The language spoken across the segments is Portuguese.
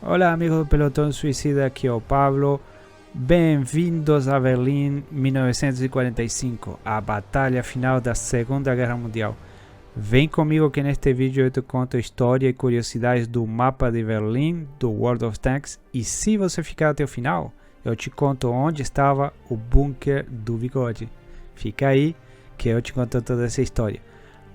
Olá, amigos do Pelotão Suicida, aqui é o Pablo. Bem-vindos a Berlim 1945, a batalha final da Segunda Guerra Mundial. Vem comigo que neste vídeo eu te conto a história e curiosidades do mapa de Berlim, do World of Tanks, e se você ficar até o final, eu te conto onde estava o bunker do Bigode. Fica aí que eu te conto toda essa história.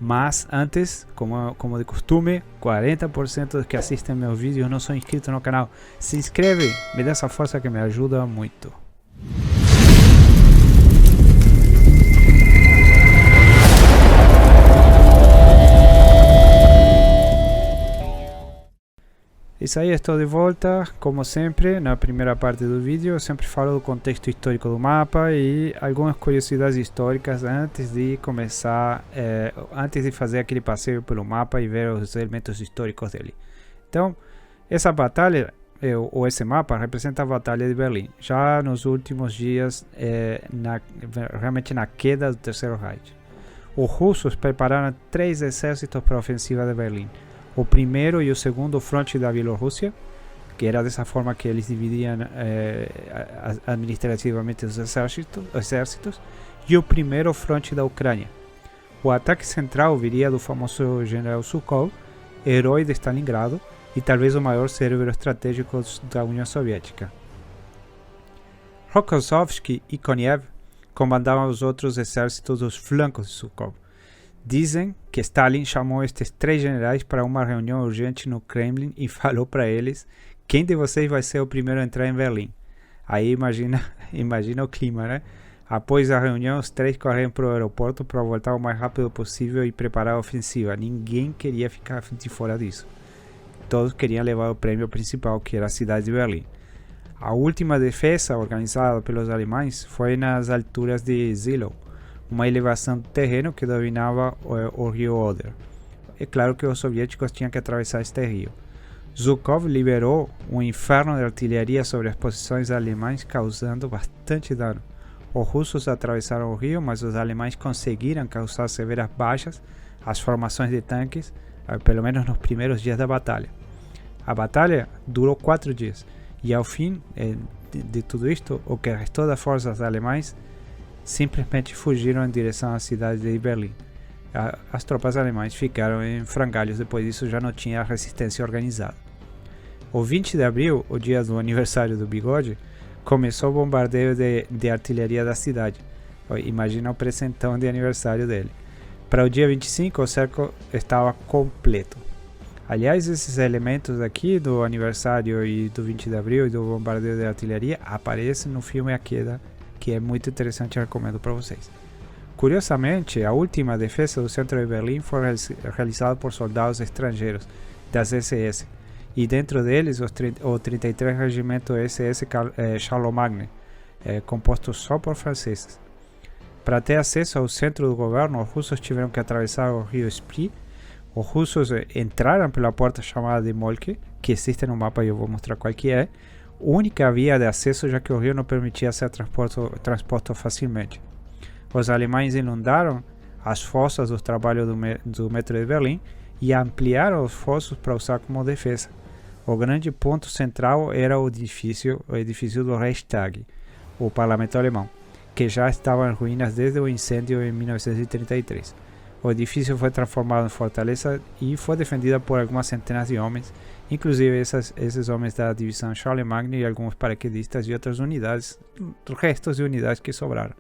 Mas antes, como de costume, 40% dos que assistem meus vídeos não são inscritos no canal. Se inscreve, me dá essa força que me ajuda muito. Isso aí, estou de volta, como sempre, na primeira parte do vídeo. Eu sempre falo do contexto histórico do mapa e algumas curiosidades históricas antes de começar, antes de fazer aquele passeio pelo mapa e ver os elementos históricos dele. Então, essa batalha, ou esse mapa, representa a Batalha de Berlim, já nos últimos dias, realmente na queda do Terceiro Reich. Os russos prepararam 3 exércitos para a ofensiva de Berlim. O primeiro e o segundo fronte da Bielorrússia, que era dessa forma que eles dividiam administrativamente os exércitos, e o primeiro fronte da Ucrânia. O ataque central viria do famoso general Zhukov, herói de Stalingrado e talvez o maior cérebro estratégico da União Soviética. Rokossovsky e Konev comandavam os outros exércitos dos flancos de Zhukov. Dizem que Stalin chamou estes 3 generais para uma reunião urgente no Kremlin e falou para eles: quem de vocês vai ser o primeiro a entrar em Berlim? Aí imagina o clima, né? Após a reunião, os 3 correram para o aeroporto para voltar o mais rápido possível e preparar a ofensiva. Ninguém queria ficar de fora disso. Todos queriam levar o prêmio principal, que era a cidade de Berlim. A última defesa organizada pelos alemães foi nas alturas de Zielona, uma elevação do terreno que dominava o rio Oder. É claro que os soviéticos tinham que atravessar este rio. Zhukov liberou um inferno de artilharia sobre as posições alemãs, causando bastante dano. Os russos atravessaram o rio, mas os alemães conseguiram causar severas baixas às formações de tanques, pelo menos nos primeiros dias da batalha. A batalha durou 4 dias, e ao fim de tudo isto, o que restou das forças alemãs simplesmente fugiram em direção à cidade de Berlim. As tropas alemãs ficaram em frangalhos, depois disso já não tinha resistência organizada. O 20 de abril, o dia do aniversário do Bigode, começou o bombardeio de artilharia da cidade. Imagina o presentão de aniversário dele. Para o dia 25, o cerco estava completo. Aliás, esses elementos aqui do aniversário e do 20 de abril e do bombardeio de artilharia aparecem no filme A Queda, que é muito interessante e recomendo para vocês. Curiosamente, a última defesa do centro de Berlim foi realizada por soldados estrangeiros das SS, e dentro deles o 33 Regimento SS Charlemagne, composto só por franceses. Para ter acesso ao centro do governo, os russos tiveram que atravessar o rio Spree. Os russos entraram pela porta chamada de Moltke, que existe no mapa e eu vou mostrar qual que é, única via de acesso, já que o rio não permitia ser transportado facilmente. Os alemães inundaram as fossas dos trabalhos do metro de Berlim e ampliaram os fossos para usar como defesa. O grande ponto central era o edifício do Reichstag, o parlamento alemão, que já estava em ruínas desde o incêndio em 1933. O edifício foi transformado em fortaleza e foi defendido por algumas centenas de homens, inclusive esses homens da divisão Charlemagne e alguns paraquedistas e outras unidades, restos de unidades que sobraram.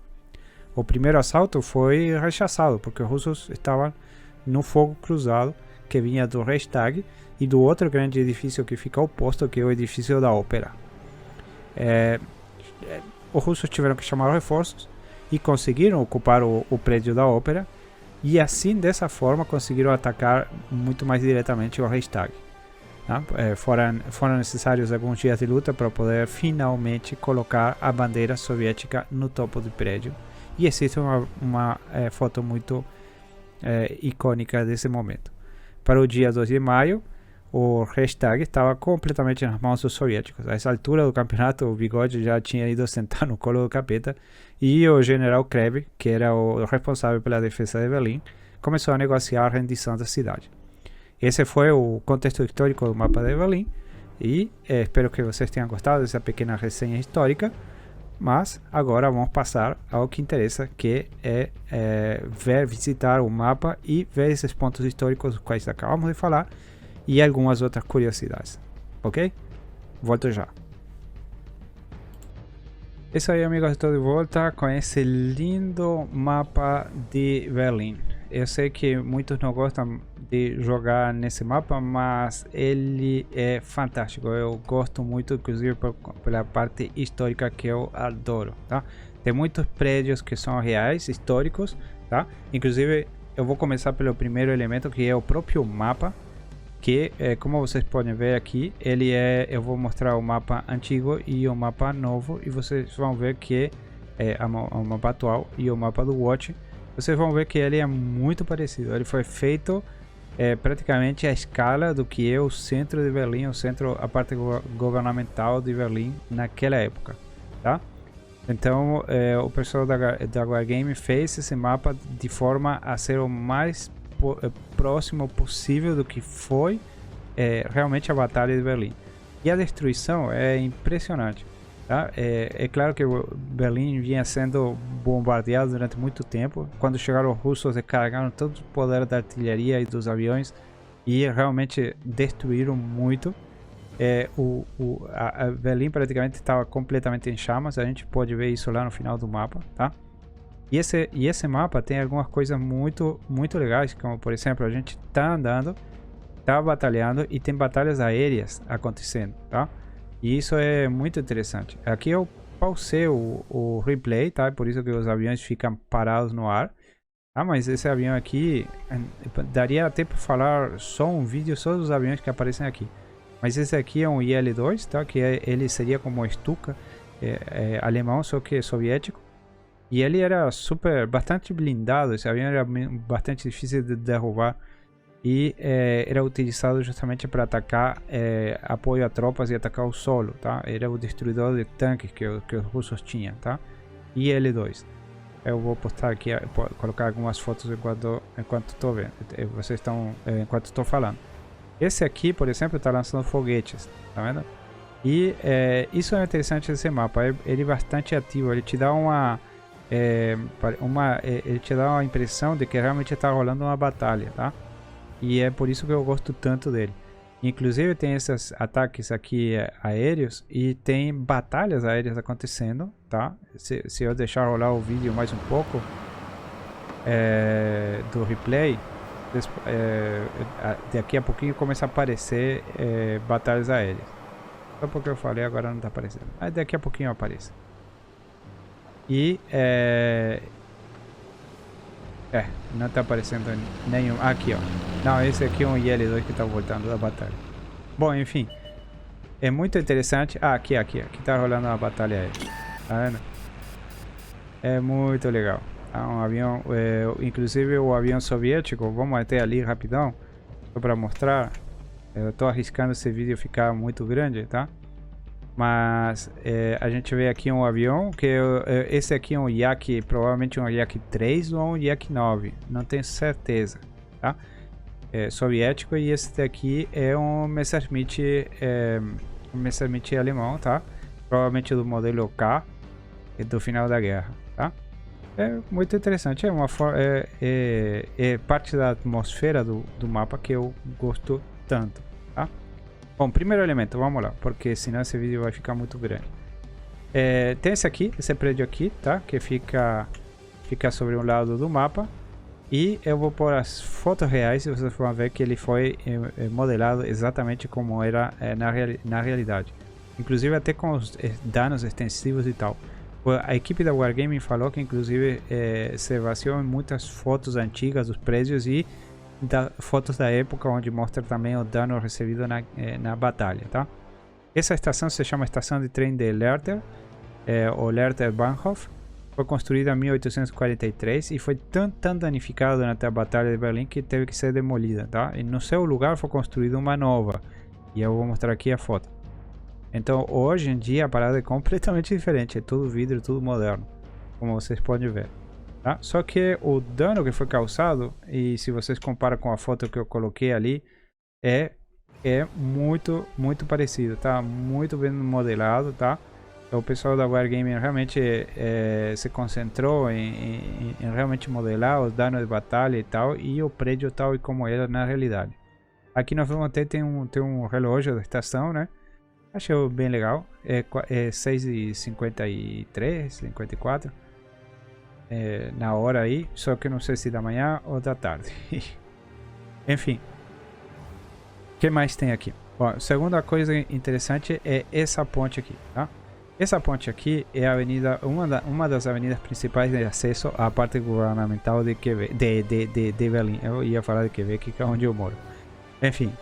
O primeiro assalto foi rechaçado porque os russos estavam no fogo cruzado que vinha do Reichstag e do outro grande edifício que fica oposto, que é o edifício da Ópera. Os russos tiveram que chamar reforços e conseguiram ocupar o prédio da Ópera, e assim, dessa forma, conseguiram atacar muito mais diretamente o Reichstag. Foram necessários alguns dias de luta para poder finalmente colocar a bandeira soviética no topo do prédio, e existe uma foto muito icônica desse momento. Para o dia 2 de maio, o Reichstag estava completamente nas mãos dos soviéticos. A essa altura do campeonato, o Bigode já tinha ido sentar no colo do capeta, e o general Kleve, que era o responsável pela defesa de Berlim, começou a negociar a rendição da cidade. Esse foi o contexto histórico do mapa de Berlim. E espero que vocês tenham gostado dessa pequena resenha histórica. Mas agora vamos passar ao que interessa, que é visitar o mapa e ver esses pontos históricos dos quais acabamos de falar e algumas outras curiosidades. Ok? Volto já. Isso aí, amigos, estou de volta com esse lindo mapa de Berlim. Eu sei que muitos não gostam de jogar nesse mapa, mas ele é fantástico. Eu gosto muito, inclusive pela parte histórica, que eu adoro, tá? Tem muitos prédios que são reais, históricos, tá? Inclusive, eu vou começar pelo primeiro elemento, que é o próprio mapa, que como vocês podem ver aqui, eu vou mostrar o mapa antigo e o mapa novo, e vocês vão ver que o mapa atual e o mapa do Watch, vocês vão ver que ele é muito parecido. Ele foi feito praticamente à escala do que é o centro de Berlim, a parte governamental de Berlim naquela época, tá? Então o pessoal da Wargame fez esse mapa de forma a ser o mais próximo possível do que foi realmente a Batalha de Berlim. E a destruição é impressionante, tá? É claro que Berlim vinha sendo bombardeado durante muito tempo. Quando chegaram os russos, descarregaram todo o poder da artilharia e dos aviões e realmente destruíram muito. A Berlim praticamente estava completamente em chamas. A gente pode ver isso lá no final do mapa, tá? E esse mapa tem algumas coisas muito legais, como por exemplo, a gente está andando, está batalhando e tem batalhas aéreas acontecendo, tá? E isso é muito interessante. Aqui eu pausei o replay, tá? Por isso que os aviões ficam parados no ar. Ah, mas esse avião aqui, daria até para falar só um vídeo só dos aviões que aparecem aqui. Mas esse aqui é um IL-2, tá? Que ele seria como o Stuka, alemão, só que soviético. E ele era bastante blindado. Esse avião era bastante difícil de derrubar. E era utilizado justamente para atacar apoio a tropas e atacar o solo, tá? Era o destruidor de tanques que os russos tinham, tá? IL-2. Eu vou postar aqui, colocar algumas fotos enquanto estou vendo. Vocês estão enquanto estou falando. Esse aqui, por exemplo, está lançando foguetes, tá vendo? E isso é interessante desse mapa. Ele é bastante ativo. Ele te dá ele te dá uma impressão de que realmente está rolando uma batalha, tá? E é por isso que eu gosto tanto dele. Inclusive tem esses ataques aqui aéreos e tem batalhas aéreas acontecendo, tá? Se eu deixar rolar o vídeo mais um pouco do replay, daqui a pouquinho começa a aparecer batalhas aéreas. Só porque eu falei, agora não está aparecendo. Mas daqui a pouquinho aparece. E não tá aparecendo nenhum. Aqui, ó. Não, esse aqui é um IL-2 que tá voltando da batalha. Bom, enfim. É muito interessante. Aqui tá rolando uma batalha aí. Tá vendo? É muito legal. Um avião, inclusive o avião soviético. Vamos até ali rapidão, só para mostrar. Eu tô arriscando esse vídeo ficar muito grande, tá? Mas a gente vê aqui um avião, que esse aqui é um Yak, provavelmente um Yak 3 ou um Yak 9, não tenho certeza, tá? Soviético, e esse daqui é um Messerschmitt, alemão, tá? Provavelmente do modelo K, do final da guerra, tá? É muito interessante, é parte da atmosfera do mapa que eu gosto tanto, tá? Bom, primeiro elemento, vamos lá, porque senão esse vídeo vai ficar muito grande. Tem esse prédio aqui, tá? Que fica sobre um lado do mapa. E eu vou pôr as fotos reais e vocês vão ver que ele foi modelado exatamente como era na realidade. Inclusive até com os danos extensivos e tal. A equipe da Wargaming falou que inclusive se baseou em muitas fotos antigas dos prédios e fotos da época, onde mostra também o dano recebido na batalha, tá? Essa estação se chama Estação de Trem de Lehrter, ou Lehrter Bahnhof. Foi construída em 1843 e foi tão danificada durante a Batalha de Berlim que teve que ser demolida, tá? E no seu lugar foi construída uma nova, e eu vou mostrar aqui a foto. Então hoje em dia a parada é completamente diferente, é tudo vidro, tudo moderno, como vocês podem ver. Tá? Só que o dano que foi causado, e se vocês comparam com a foto que eu coloquei ali, é é muito parecido, tá? Muito bem modelado, tá? Então, o pessoal da Wargaming realmente se concentrou em realmente modelar os danos de batalha e tal, e o prédio tal e como era na realidade. Aqui nós vamos ter tem um relógio da estação, né? Achei bem legal. É 6h53, 54 na hora aí, só que não sei se da manhã ou da tarde. Enfim, o que mais tem aqui? Bom, a segunda coisa interessante é essa ponte aqui, tá? Essa ponte aqui é a avenida, uma das avenidas principais de acesso à parte governamental de Quebec, de Berlim. Eu ia falar de Quebec, que é onde eu moro. Enfim,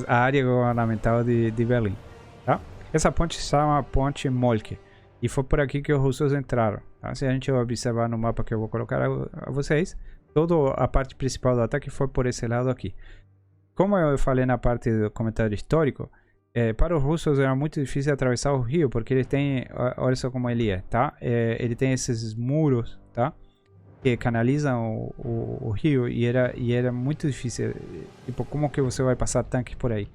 a área governamental de Berlim, tá? Essa ponte se chama Ponte Moltke e foi por aqui que os russos entraram, tá? Se a gente observar no mapa que eu vou colocar a vocês, toda a parte principal do ataque foi por esse lado aqui. Como eu falei na parte do comentário histórico, para os russos era muito difícil atravessar o rio, porque ele tem, olha só como ele é, tá? Ele tem esses muros, tá? Que canalizam o rio e era muito difícil. Tipo, como que você vai passar tanques por aí?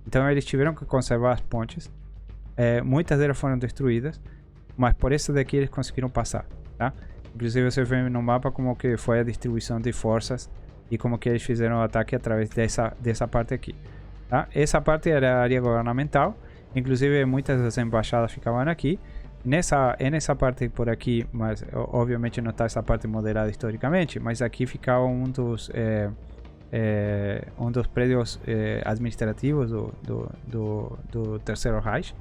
Então eles tiveram que conservar as pontes. Muitas delas foram destruídas, mas por isso daqui eles conseguiram passar, tá? Inclusive você vê no mapa como que foi a distribuição de forças e como que eles fizeram o ataque através dessa parte aqui, tá? Essa parte era a área governamental, inclusive muitas das embaixadas ficavam aqui. Nessa parte por aqui, mas obviamente não está essa parte modelada historicamente, mas aqui ficava um dos prédios administrativos do Terceiro Reich,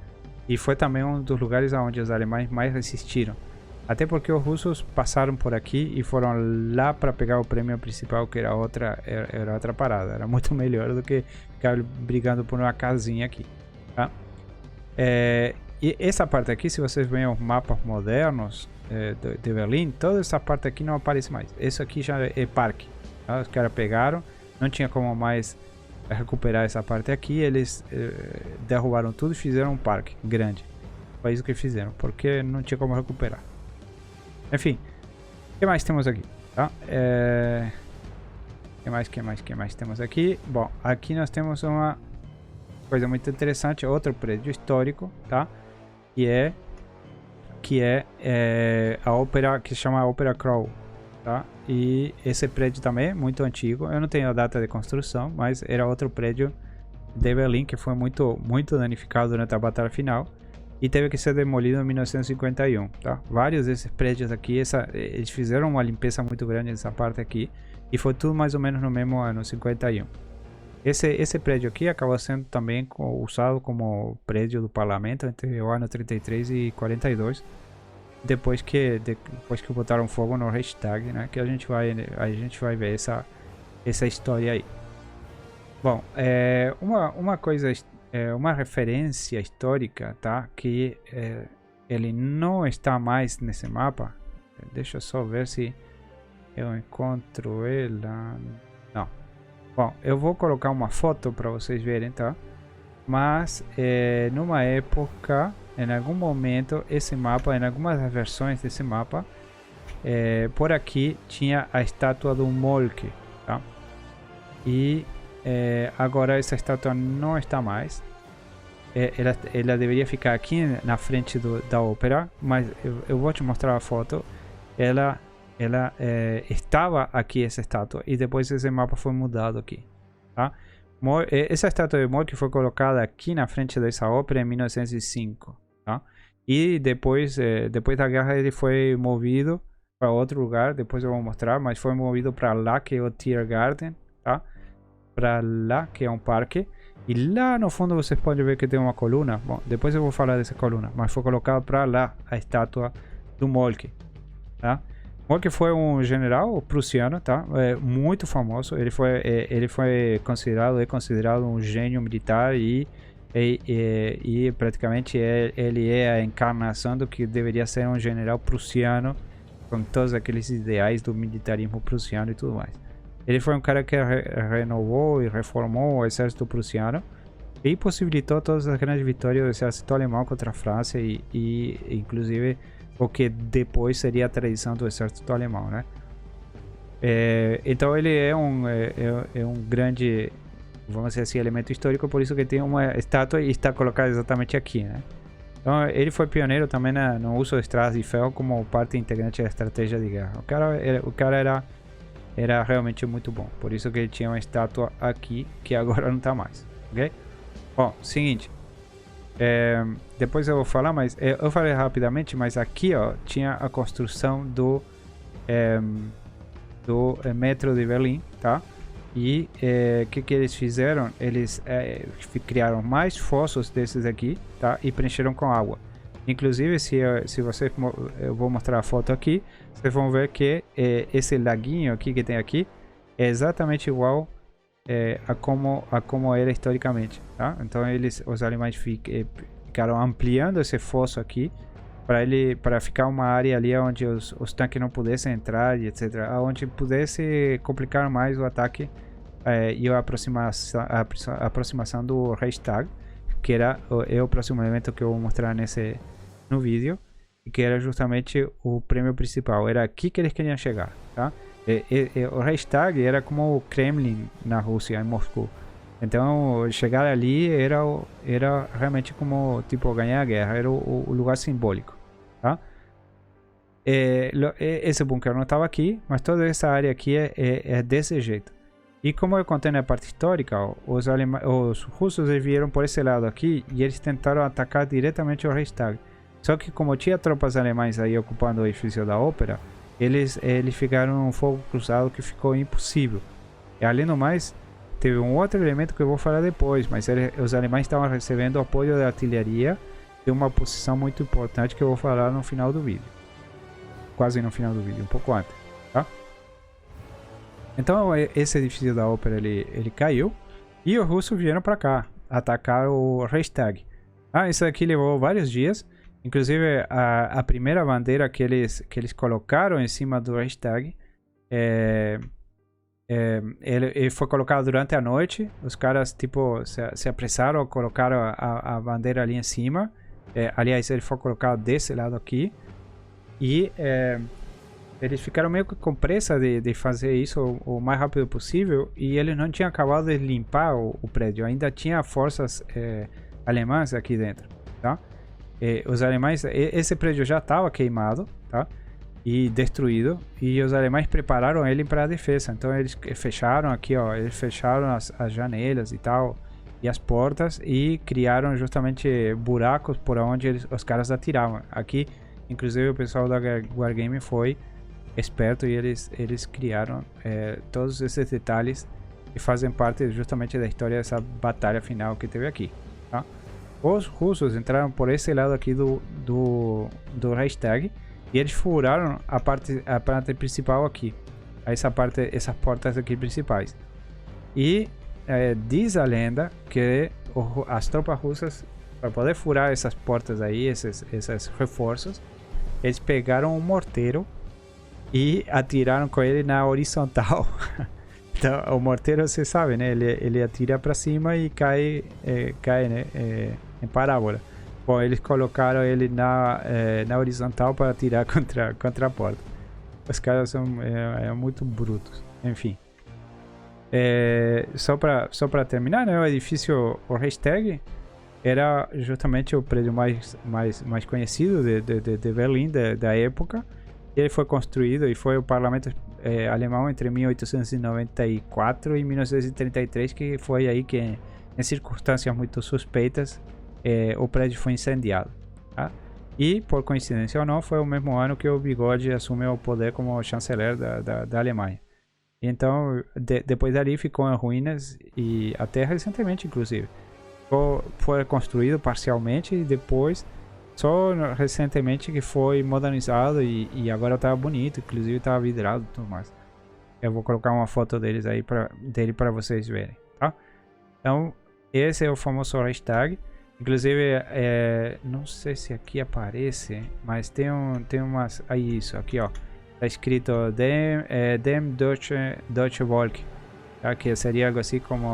e foi também um dos lugares onde os alemães mais resistiram. Até porque os russos passaram por aqui e foram lá para pegar o prêmio principal, que era outra parada. Era muito melhor do que ficar brigando por uma casinha aqui, tá? E essa parte aqui, se vocês veem os mapas modernos de Berlim, toda essa parte aqui não aparece mais. Isso aqui já é parque, tá? Os caras pegaram, não tinha como mais recuperar essa parte aqui, eles derrubaram tudo e fizeram um parque grande. Foi isso que fizeram, porque não tinha como recuperar. Enfim, o que mais temos aqui? Tá? Que mais temos aqui? Bom, aqui nós temos uma coisa muito interessante, outro prédio histórico, tá? Que é a ópera, que se chama Ópera Crow, tá? E esse prédio também é muito antigo. Eu não tenho a data de construção, mas era outro prédio de Berlim que foi muito danificado durante a batalha final e teve que ser demolido em 1951, tá? Vários desses prédios aqui, eles fizeram uma limpeza muito grande nessa parte aqui e foi tudo mais ou menos no mesmo ano, 51. Esse prédio aqui acabou sendo também usado como prédio do parlamento entre o ano 33 e 42, depois que botaram fogo no Reichstag, né? Que a gente vai ver essa história aí. Bom, uma coisa, uma referência histórica, tá? Que ele não está mais nesse mapa. Deixa eu só ver se eu encontro ela. Não. Bom, eu vou colocar uma foto para vocês verem, tá? Mas numa época, em algum momento, esse mapa, em algumas versões desse mapa, por aqui tinha a estátua do Moltke, tá? E agora essa estátua não está mais. Ela deveria ficar aqui na frente da ópera, mas eu vou te mostrar a foto. Ela estava aqui, essa estátua, e depois esse mapa foi mudado aqui, tá? Essa estátua de Moltke foi colocada aqui na frente dessa ópera em 1905, tá? E depois da guerra ele foi movido para outro lugar, depois eu vou mostrar, mas foi movido para lá, que é o Tiergarten, tá? Para lá, que é um parque, e lá no fundo vocês podem ver que tem uma coluna. Bom, depois eu vou falar dessa coluna, mas foi colocado para lá a estátua do Moltke, tá? Moltke foi um general prussiano, tá? Muito famoso. Ele foi considerado um gênio militar e praticamente ele é a encarnação do que deveria ser um general prussiano, com todos aqueles ideais do militarismo prussiano e tudo mais. Ele foi um cara que renovou e reformou o exército prussiano e possibilitou todas as grandes vitórias do exército alemão contra a França e inclusive o que depois seria a tradição do exército alemão, né? Então ele é um grande vamos dizer assim, elemento histórico, por isso que tem uma estátua e está colocada exatamente aqui, né? Então ele foi pioneiro também no uso de estradas de ferro como parte integrante da estratégia de guerra. O cara era realmente muito bom, por isso que ele tinha uma estátua aqui que agora não está mais, ok? Bom, seguinte, depois eu vou falar, mas eu falei rapidamente, mas aqui ó, tinha a construção do metro de Berlim, tá? E o que eles fizeram? Eles criaram mais fossos desses aqui, tá? E preencheram com água. Inclusive, se vocês, eu vou mostrar a foto aqui, vocês vão ver que esse laguinho aqui que tem aqui é exatamente igual a como era historicamente, tá? Então os alemães ficaram ampliando esse fosso aqui para ficar uma área ali onde os tanques não pudessem entrar e etc, onde pudesse complicar mais o ataque e a aproximação do Reichstag, que era o próximo elemento que eu vou mostrar no vídeo, e que era justamente o prêmio principal. Era aqui que eles queriam chegar, tá? O Reichstag era como o Kremlin na Rússia, em Moscou. Então chegar ali era realmente como tipo ganhar a guerra, era o lugar simbólico, tá? Esse bunker não estava aqui, mas toda essa área aqui é desse jeito. E como eu contei na parte histórica, os russos vieram por esse lado aqui e eles tentaram atacar diretamente o Reichstag. Só que como tinha tropas alemães aí ocupando o edifício da ópera, eles ficaram num fogo cruzado que ficou impossível. E além do mais, teve um outro elemento que eu vou falar depois, mas os alemães estavam recebendo apoio da artilharia de uma posição muito importante que eu vou falar no final do vídeo. Quase no final do vídeo, um pouco antes, tá? Então esse edifício da ópera ele caiu e os russos vieram para cá atacar o Reichstag. Isso aqui levou vários dias. Inclusive a primeira bandeira que eles colocaram em cima do Reichstag ele foi colocado durante a noite. Os caras tipo se apressaram, colocaram a bandeira ali em cima. Aliás, ele foi colocado desse lado aqui e eles ficaram meio que com pressa de fazer isso o mais rápido possível, e eles não tinham acabado de limpar o prédio, ainda tinha forças alemãs aqui dentro, tá? Os alemães, esse prédio já estava queimado, tá? E destruído, e os alemães prepararam ele para a defesa. Então eles fecharam aqui, ó, eles fecharam as janelas e tal, e as portas, e criaram justamente buracos por onde os caras atiravam. Aqui, inclusive, o pessoal da Wargame foi esperto e eles criaram todos esses detalhes que fazem parte justamente da história dessa batalha final que teve aqui, tá? Os russos entraram por esse lado aqui do Reichstag e eles furaram a parte principal aqui, essas portas aqui principais. E diz a lenda que as tropas russas, para poder furar essas portas aí, esses reforços, eles pegaram um morteiro e atiraram com ele na horizontal. Então, o morteiro, você sabe, né? Ele atira para cima e cai né? Em parábola. Bom, eles colocaram ele na horizontal para atirar contra a porta. Os caras são muito brutos. Enfim. Só para terminar, né? O edifício, o Reichstag, era justamente o prédio mais conhecido de Berlim, da época. Ele foi construído e foi o parlamento alemão entre 1894 e 1933, que foi aí que, em circunstâncias muito suspeitas, o prédio foi incendiado, tá? E, por coincidência ou não, foi o mesmo ano que o Bigode assumiu o poder como chanceler da Alemanha. Então, depois dali ficou em ruínas, e até recentemente, inclusive. Foi construído parcialmente e depois, só recentemente, que foi modernizado e agora tá bonito, inclusive tá vidrado e tudo mais. Eu vou colocar uma foto dele para vocês verem, tá? Então, esse é o famoso Reichstag. Inclusive, não sei se aqui aparece, mas tem umas... Aí, isso, aqui, ó. Tá escrito Dem Deutsche Volk, tá? Que seria algo assim como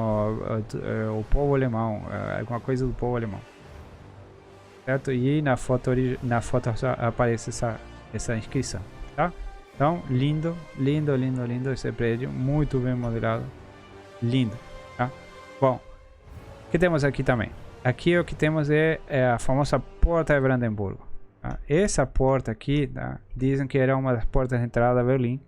o povo alemão, alguma coisa do povo alemão. Certo? E na foto aparece essa inscrição, tá? Então, lindo esse prédio, muito bem modelado, lindo, tá? Bom, o que temos aqui também? Aqui o que temos é a famosa Porta de Brandenburgo. Tá? Essa porta aqui, tá? Dizem que era uma das portas de entrada a Berlim.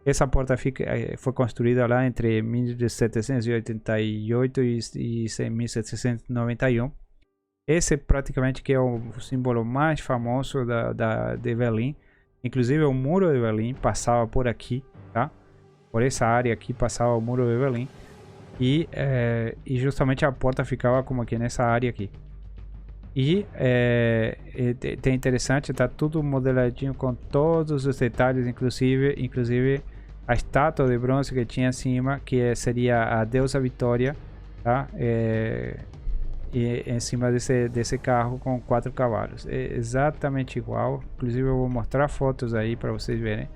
Essa porta foi construída lá entre 1788 e 1791. Esse praticamente que é o símbolo mais famoso de Berlim. Inclusive o muro de Berlim passava por aqui, tá? Por essa área aqui passava o muro de Berlim. E justamente a porta ficava como aqui nessa área aqui. E é interessante, tá tudo modeladinho com todos os detalhes, inclusive a estátua de bronze que tinha acima, que seria a deusa Vitória, tá? E em cima desse carro com 4 cavalos. É exatamente igual, inclusive eu vou mostrar fotos aí para vocês verem.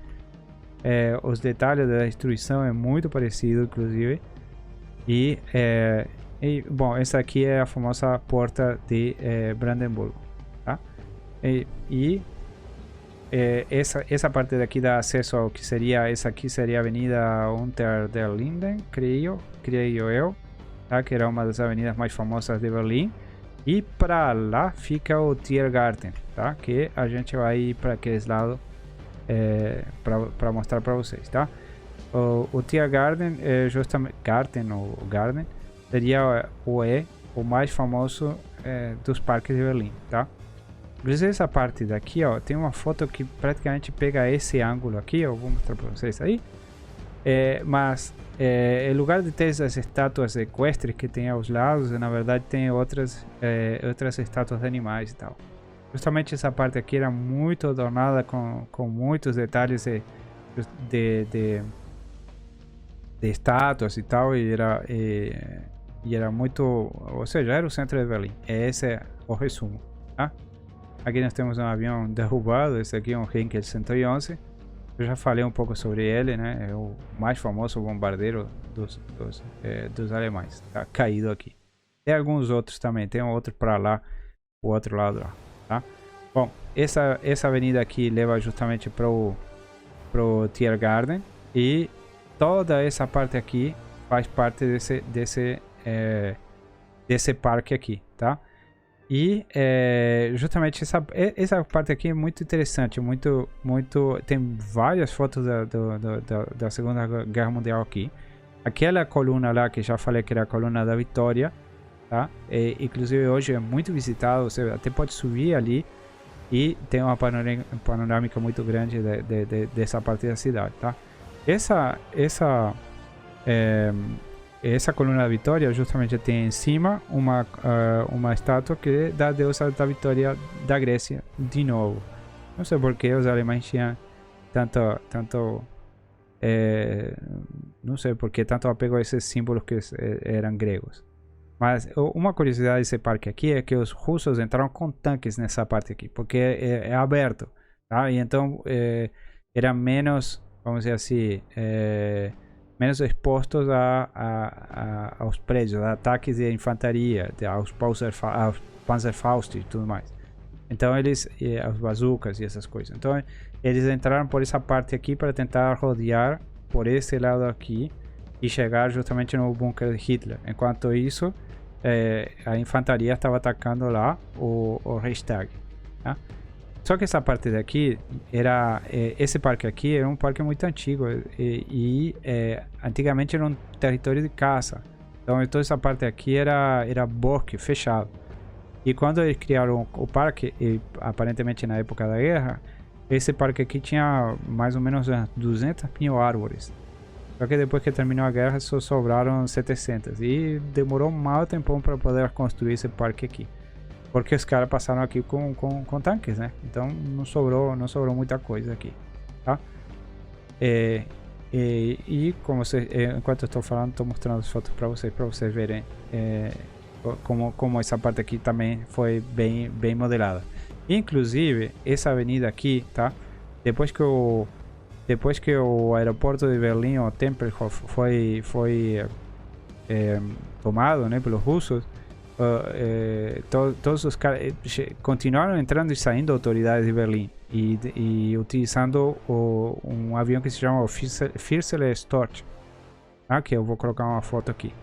Os detalhes da destruição é muito parecido, inclusive. Bom, essa aqui é a famosa porta de Brandenburgo, tá? Essa parte daqui dá acesso ao que seria, essa aqui seria a Avenida Unter den Linden, creio eu, tá? Que era uma das avenidas mais famosas de Berlim. E para lá fica o Tiergarten, tá? Que a gente vai para aqueles lados para mostrar para vocês, tá? O Tiergarten é justamente Garten seria o mais famoso dos parques de Berlim, tá? Inclusive essa parte daqui, ó, tem uma foto que praticamente pega esse ângulo aqui, eu vou mostrar para vocês aí. Mas em lugar de ter essas estátuas equestres que tem aos lados, na verdade tem outras estátuas de animais e tal. Justamente essa parte aqui era muito adornada com muitos detalhes de estátuas e tal, e era muito, ou seja, era o centro de Berlim. Esse é o resumo, tá? Aqui nós temos um avião derrubado, esse aqui é um Heinkel 111. Eu já falei um pouco sobre ele, né? É o mais famoso bombardeiro dos alemães, tá caído aqui. Tem alguns outros também, tem um outro para lá, o outro lado lá, tá? Bom, essa avenida aqui leva justamente pro Tiergarten, e toda essa parte aqui faz parte desse parque aqui, tá? E justamente essa parte aqui é muito interessante, tem várias fotos da Segunda Guerra Mundial aqui. Aquela coluna lá que já falei que era a coluna da Vitória, tá? Inclusive hoje é muito visitado, você até pode subir ali e tem uma panorâmica muito grande dessa parte da cidade, tá? Essa coluna da Vitória justamente tem em cima uma estátua que é da deusa da Vitória da Grécia, de novo. Não sei porque os alemães tinham não sei porque tanto apego a esses símbolos que eram gregos. Mas uma curiosidade desse parque aqui é que os russos entraram com tanques nessa parte aqui, porque é aberto, tá? E então era menos, vamos dizer assim, menos expostos aos prédios, a ataques de infantaria, aos Panzerfaust e tudo mais. Então aos bazucas e essas coisas. Então eles entraram por essa parte aqui para tentar rodear por esse lado aqui e chegar justamente no bunker de Hitler. Enquanto isso, a infantaria estava atacando lá o Reichstag, tá? Só que essa parte daqui esse parque aqui era um parque muito antigo e antigamente era um território de caça. Então toda essa parte aqui era bosque fechado. E quando eles criaram o parque, aparentemente na época da guerra, esse parque aqui tinha mais ou menos 200 mil árvores. Só que depois que terminou a guerra só sobraram 700 e demorou um mau tempão para poder construir esse parque aqui. Porque os caras passaram aqui com tanques, né? Então não sobrou muita coisa aqui, tá? E como enquanto eu estou falando, estou mostrando as fotos para vocês verem como essa parte aqui também foi bem modelada. Inclusive essa avenida aqui, tá? Depois que o aeroporto de Berlim, o Tempelhof, foi tomado, né, pelos russos, todos os caras continuaram entrando e saindo autoridades de Berlim e utilizando um avião que se chama Vierseler Storch, tá? Que eu vou colocar uma foto aqui.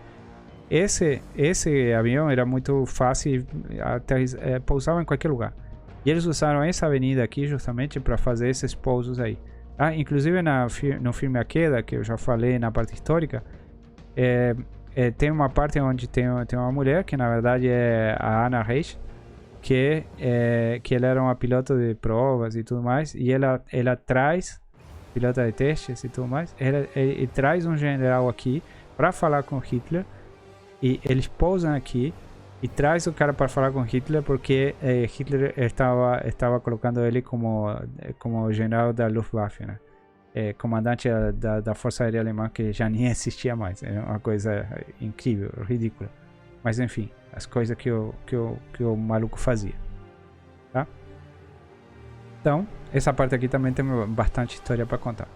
esse avião era muito fácil, pousava em qualquer lugar. E eles usaram essa avenida aqui justamente para fazer esses pousos aí. Tá? Inclusive no filme A Queda, que eu já falei na parte histórica, tem uma parte onde tem uma mulher, que na verdade é a Anna Reis, que ela era uma pilota de provas e tudo mais, e ela traz, pilota de testes e tudo mais, ele traz um general aqui para falar com Hitler, e eles pousam aqui, e traz o cara para falar com Hitler porque Hitler estava colocando ele como general da Luftwaffe, né? Comandante da Força Aérea Alemã, que já nem existia mais. É uma coisa incrível, ridícula. Mas enfim, as coisas que o maluco fazia. Tá? Então, essa parte aqui também tem bastante história para contar.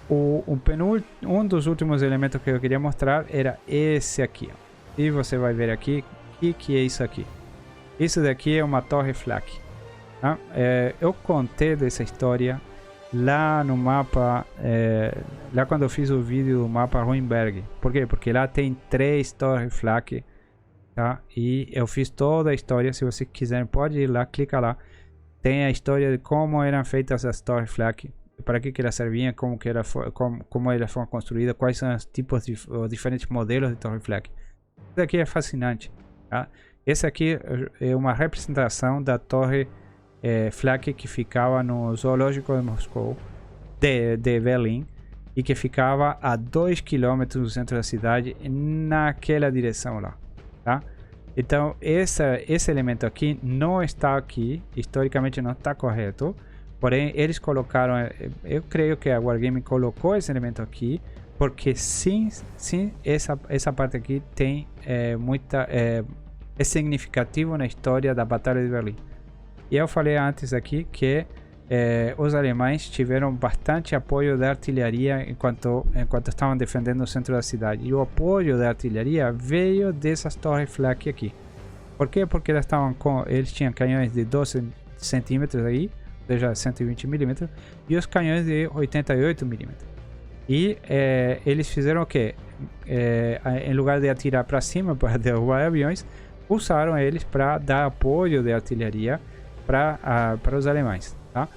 Um dos últimos elementos que eu queria mostrar era esse aqui. Ó. E você vai ver aqui. O que é isso aqui? Isso daqui é uma torre flak. Tá? Eu contei dessa história lá no mapa, lá quando eu fiz o vídeo do mapa Ruinberg. Por quê? Porque lá tem 3 torres flak, tá? E eu fiz toda a história. Se você quiser, pode ir lá, clica lá. Tem a história de como eram feitas as torres flak, para que elas serviam, como elas foram construídas, quais são os tipos de diferentes modelos de torre flak. Isso daqui é fascinante. Tá? Esse aqui é uma representação da torre flak que ficava no Zoológico de Moscou, de Berlim, e que ficava a 2 km do centro da cidade, naquela direção lá. Tá? Então esse elemento aqui não está aqui, historicamente não está correto, porém eles colocaram, eu creio que a Wargaming colocou esse elemento aqui, porque sim, essa parte aqui tem é significativo na história da Batalha de Berlim. E eu falei antes aqui que os alemães tiveram bastante apoio da artilharia enquanto estavam defendendo o centro da cidade. E o apoio da artilharia veio dessas torres flak aqui. Por quê? Porque eles tinham canhões de 12 centímetros aí, ou seja, 120 milímetros, e os canhões de 88 milímetros. E eles fizeram o quê? Em lugar de atirar para cima para derrubar aviões, usaram eles para dar apoio de artilharia para os alemães. Tá?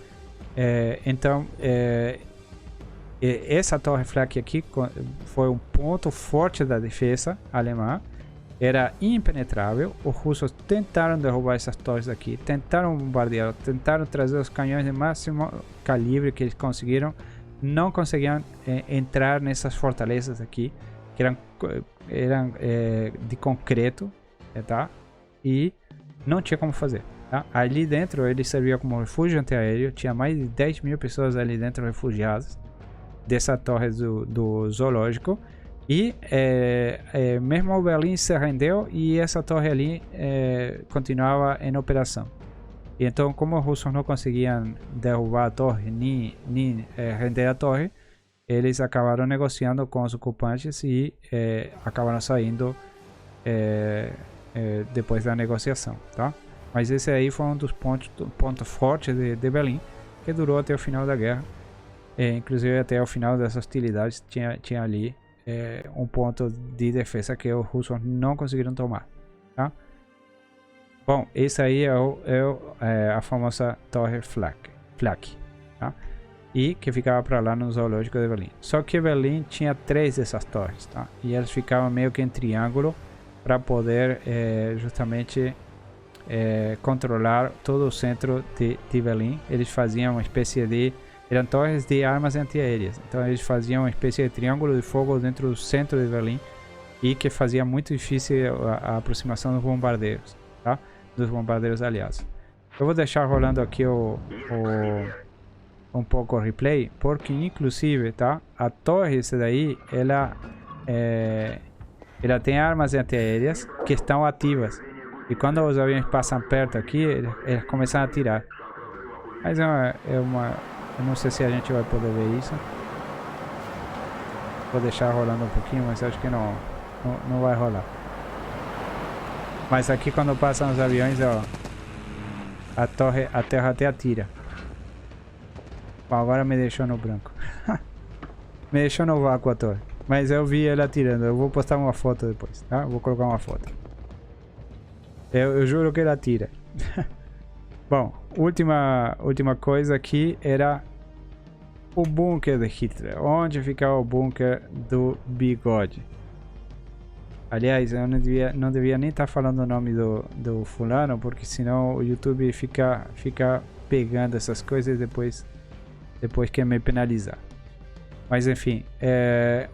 Então, essa torre flak aqui foi um ponto forte da defesa alemã. Era impenetrável. Os russos tentaram derrubar essas torres aqui, tentaram bombardear, tentaram trazer os canhões de máximo calibre que eles conseguiram. Não conseguiam entrar nessas fortalezas aqui, que eram de concreto, tá? E não tinha como fazer. Tá? Ali dentro ele servia como refúgio antiaéreo, tinha mais de 10 mil pessoas ali dentro refugiadas dessa torre do zoológico. E mesmo o Berlim se rendeu e essa torre ali continuava em operação. E então, como os russos não conseguiam derrubar a torre nem render a torre, eles acabaram negociando com os ocupantes e acabaram saindo depois da negociação, tá? Mas esse aí foi um dos pontos fortes de Berlim, que durou até o final da guerra. Inclusive até o final das hostilidades tinha ali um ponto de defesa que os russos não conseguiram tomar, tá? Bom, esse aí é a famosa Torre Flak, tá? E que ficava para lá no Zoológico de Berlim. Só que Berlim tinha 3 dessas torres, tá? E elas ficavam meio que em triângulo para poder justamente controlar todo o centro de Berlim. Eles faziam uma espécie de... eram torres de armas antiaéreas. Então eles faziam uma espécie de triângulo de fogo dentro do centro de Berlim e que fazia muito difícil a aproximação dos bombardeiros, tá? Dos bombardeiros aliados. Eu vou deixar rolando aqui um pouco o replay, porque inclusive, tá? A torre essa daí, ela tem armas antiaéreas que estão ativas. E quando os aviões passam perto aqui, eles começam a atirar. Mas eu não sei se a gente vai poder ver isso. Vou deixar rolando um pouquinho, mas acho que não vai rolar. Mas aqui quando passam os aviões, ó, a terra até atira. Bom, agora me deixou no branco. Me deixou no vácuo a torre. Mas eu vi ele atirando. Eu vou postar uma foto depois, tá? Vou colocar uma foto. Eu juro que ele atira. Bom, última coisa aqui era o bunker de Hitler. Onde ficava o bunker do Bigode? Aliás, eu não devia nem estar falando o nome do fulano, porque senão o YouTube fica pegando essas coisas e depois quer me penalizar. Mas enfim,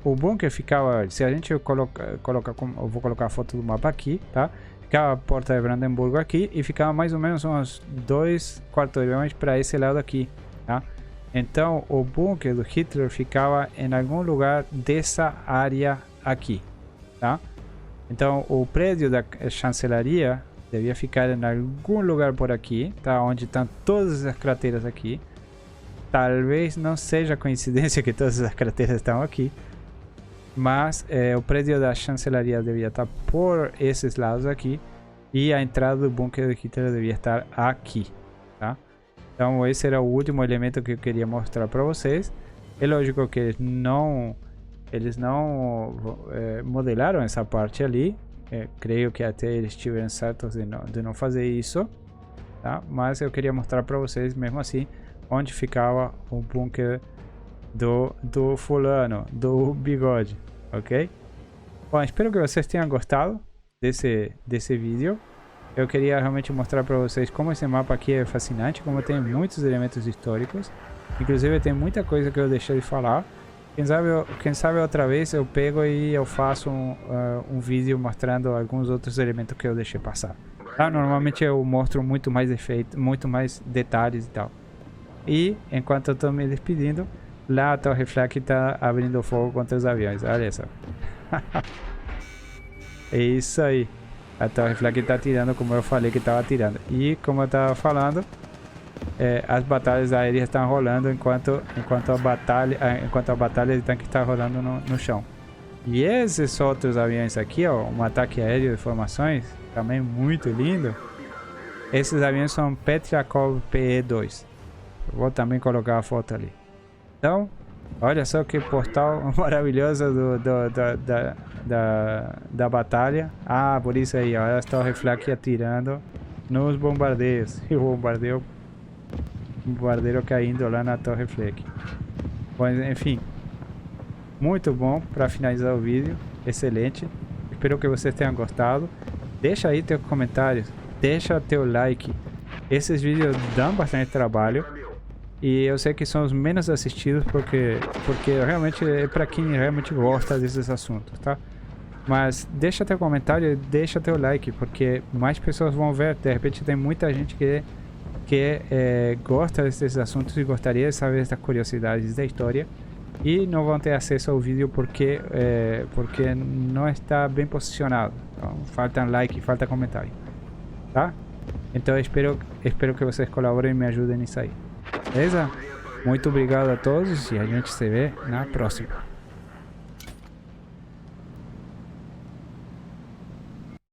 o bunker ficava, se a gente colocar, eu vou colocar a foto do mapa aqui, tá? Ficava a porta de Brandenburgo aqui e ficava mais ou menos uns 2 quarteirões para esse lado aqui, tá? Então o bunker do Hitler ficava em algum lugar dessa área aqui, tá? Então o prédio da chancelaria devia ficar em algum lugar por aqui, tá? Onde estão todas as crateras aqui. Talvez não seja coincidência que todas as crateras estão aqui, mas o prédio da chancelaria devia estar por esses lados aqui e a entrada do bunker de Hitler devia estar aqui, tá? Então esse era o último elemento que eu queria mostrar para vocês. É lógico que eles não modelaram essa parte ali. Creio que até eles estiveram certos de não fazer isso, tá? Mas eu queria mostrar para vocês mesmo assim onde ficava o bunker do fulano, do Bigode, ok? Bom, espero que vocês tenham gostado desse vídeo. Eu queria realmente mostrar para vocês como esse mapa aqui é fascinante, como tem muitos elementos históricos. Inclusive tem muita coisa que eu deixei de falar. Quem sabe outra vez eu pego e eu faço um vídeo mostrando alguns outros elementos que eu deixei passar. Tá? Normalmente eu mostro muito mais efeitos, muito mais detalhes e tal. E enquanto eu estou me despedindo, lá a Torre Flak está abrindo fogo contra os aviões. Olha só. É isso aí. A Torre Flak está atirando como eu falei que estava atirando. E como eu estava falando, as batalhas aéreas estão rolando enquanto a batalha de tanque está rolando no chão. E esses outros aviões aqui, ó, um ataque aéreo de formações, também muito lindo. Esses aviões são Petriakov PE-2. Vou também colocar a foto ali. Então, olha só que portal maravilhoso da batalha. Ah, por isso aí, olha a Torre Flak atirando nos bombardeios. E o bombardeiro caindo lá na Torre Flak. Bom, enfim, muito bom para finalizar o vídeo. Excelente. Espero que vocês tenham gostado. Deixa aí teus comentários. Deixa teu like. Esses vídeos dão bastante trabalho. E eu sei que são os menos assistidos porque realmente é para quem realmente gosta desses assuntos, tá? Mas deixa teu comentário e deixa teu like, porque mais pessoas vão ver. De repente tem muita gente que gosta desses assuntos e gostaria de saber das curiosidades da história e não vão ter acesso ao vídeo porque não está bem posicionado. Então, falta like, falta comentário, tá? Então espero que vocês colaborem e me ajudem nisso aí. Beleza? Muito obrigado a todos e a gente se vê na próxima.